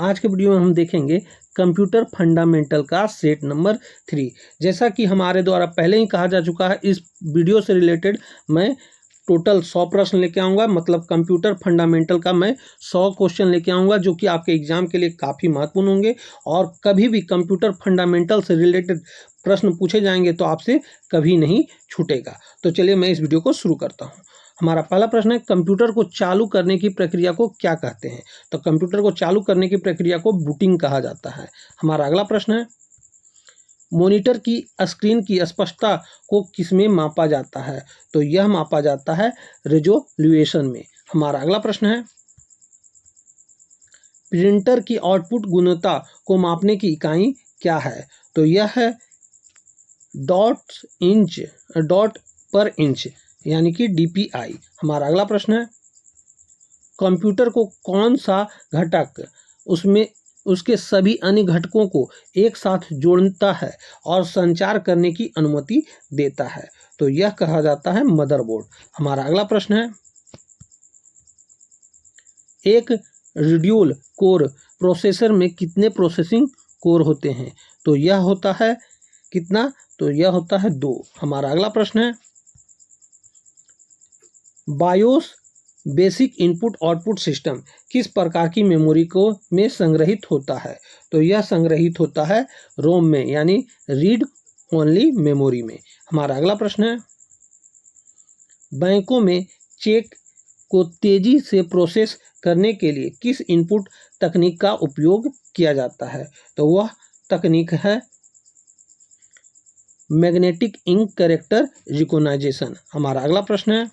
आज के वीडियो में हम देखेंगे कंप्यूटर फंडामेंटल का सेट नंबर 3। जैसा कि हमारे द्वारा पहले ही कहा जा चुका है, इस वीडियो से रिलेटेड मैं टोटल 100 प्रश्न लेके आऊँगा। मतलब कंप्यूटर फंडामेंटल का मैं 100 क्वेश्चन लेके आऊँगा, जो कि आपके एग्जाम के लिए काफ़ी महत्वपूर्ण होंगे। और कभी भी कंप्यूटर फंडामेंटल से रिलेटेड प्रश्न पूछे जाएंगे तो आपसे कभी नहीं छूटेगा। तो चलिए मैं इस वीडियो को शुरू करता हूँ। हमारा पहला प्रश्न है, कंप्यूटर को चालू करने की प्रक्रिया को क्या कहते हैं? तो कंप्यूटर को चालू करने की प्रक्रिया को बूटिंग कहा जाता है। हमारा अगला प्रश्न है, मॉनिटर की स्क्रीन की स्पष्टता को किसमें मापा जाता है? तो यह मापा जाता है रेजोल्यूशन में। हमारा अगला प्रश्न है, प्रिंटर की आउटपुट गुणवत्ता को मापने की इकाई क्या है? तो यह है डॉट पर इंच यानी कि DPI। हमारा अगला प्रश्न है, कंप्यूटर को कौन सा घटक उसके सभी अन्य घटकों को एक साथ जोड़ता है और संचार करने की अनुमति देता है? तो यह कहा जाता है मदरबोर्ड। हमारा अगला प्रश्न है, एक ड्यूल कोर प्रोसेसर में कितने प्रोसेसिंग कोर होते हैं? तो यह होता है कितना? तो यह होता है 2। हमारा अगला प्रश्न है, BIOS basic input output system किस प्रकार की मेमोरी को में संग्रहित होता है? तो यह संग्रहित होता है रोम में, यानी रीड ओनली मेमोरी में। हमारा अगला प्रश्न है, बैंकों में चेक को तेजी से प्रोसेस करने के लिए किस इनपुट तकनीक का उपयोग किया जाता है? तो वह तकनीक है मैग्नेटिक इंक कैरेक्टर रिकॉग्निशन। हमारा अगला प्रश्न है,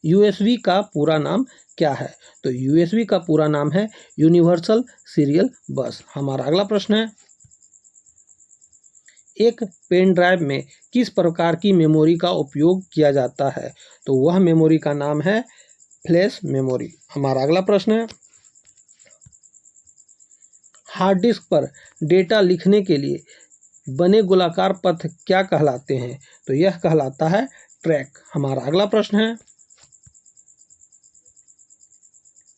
USB का पूरा नाम क्या है? तो USB का पूरा नाम है यूनिवर्सल सीरियल बस। हमारा अगला प्रश्न है, एक पेन ड्राइव में किस प्रकार की मेमोरी का उपयोग किया जाता है? तो वह मेमोरी का नाम है फ्लैश मेमोरी। हमारा अगला प्रश्न है, हार्ड डिस्क पर डेटा लिखने के लिए बने गोलाकार पथ क्या कहलाते हैं? तो यह कहलाता है ट्रैक। हमारा अगला प्रश्न है,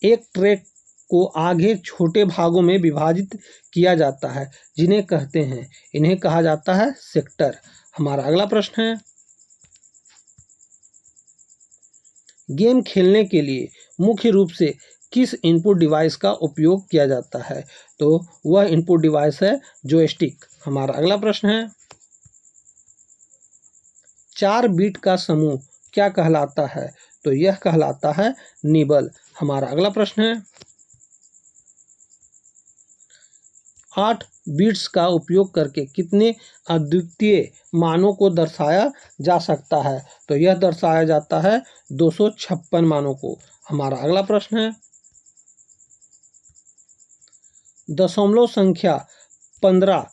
एक ट्रैक को आगे छोटे भागों में विभाजित किया जाता है, जिन्हें कहते हैं, इन्हें कहा जाता है सेक्टर। हमारा अगला प्रश्न है, गेम खेलने के लिए मुख्य रूप से किस इनपुट डिवाइस का उपयोग किया जाता है? तो वह इनपुट डिवाइस है जॉयस्टिक। हमारा अगला प्रश्न है, 4 बिट का समूह क्या कहलाता है? तो यह कहलाता है निबल। हमारा अगला प्रश्न है, 8 बिट्स का उपयोग करके कितने अद्वितीय मानों को दर्शाया जा सकता है? तो यह दर्शाया जाता है 256 मानों को। हमारा अगला प्रश्न है, दशमलव संख्या 15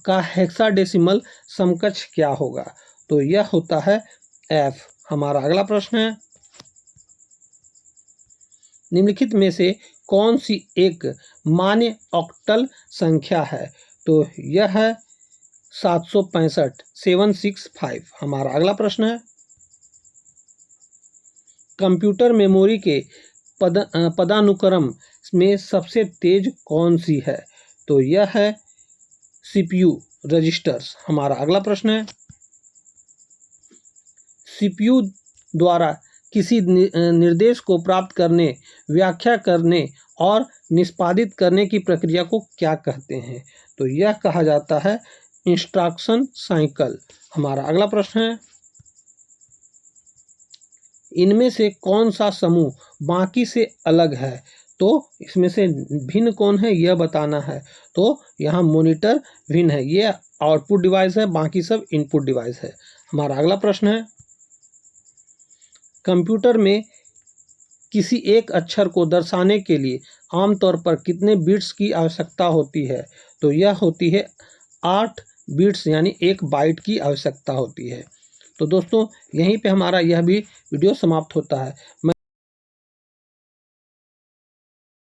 का हेक्साडेसिमल समकक्ष क्या होगा? तो यह होता है F। हमारा अगला प्रश्न है, निम्नलिखित में से कौन सी एक मान्य ऑक्टल संख्या है? तो यह है 765। हमारा अगला प्रश्न है, कंप्यूटर मेमोरी के पदानुक्रम में सबसे तेज कौन सी है? तो यह है CPU रजिस्टर्स। हमारा अगला प्रश्न है, CPU द्वारा किसी निर्देश को प्राप्त करने, व्याख्या करने और निष्पादित करने की प्रक्रिया को क्या कहते हैं? तो यह कहा जाता है इंस्ट्रक्शन साइकिल। हमारा अगला प्रश्न है, इनमें से कौन सा समूह बाकी से अलग है? तो इसमें से भिन्न कौन है यह बताना है। तो यहाँ मॉनिटर भिन्न है, ये आउटपुट डिवाइस है, बाकी सब इनपुट डिवाइस है। हमारा अगला प्रश्न है, कंप्यूटर में किसी एक अक्षर को दर्शाने के लिए आमतौर पर कितने बिट्स की आवश्यकता होती है? तो यह होती है 8 बिट्स यानी 1 बाइट की आवश्यकता होती है। तो दोस्तों, यहीं पे हमारा यह भी वीडियो समाप्त होता है।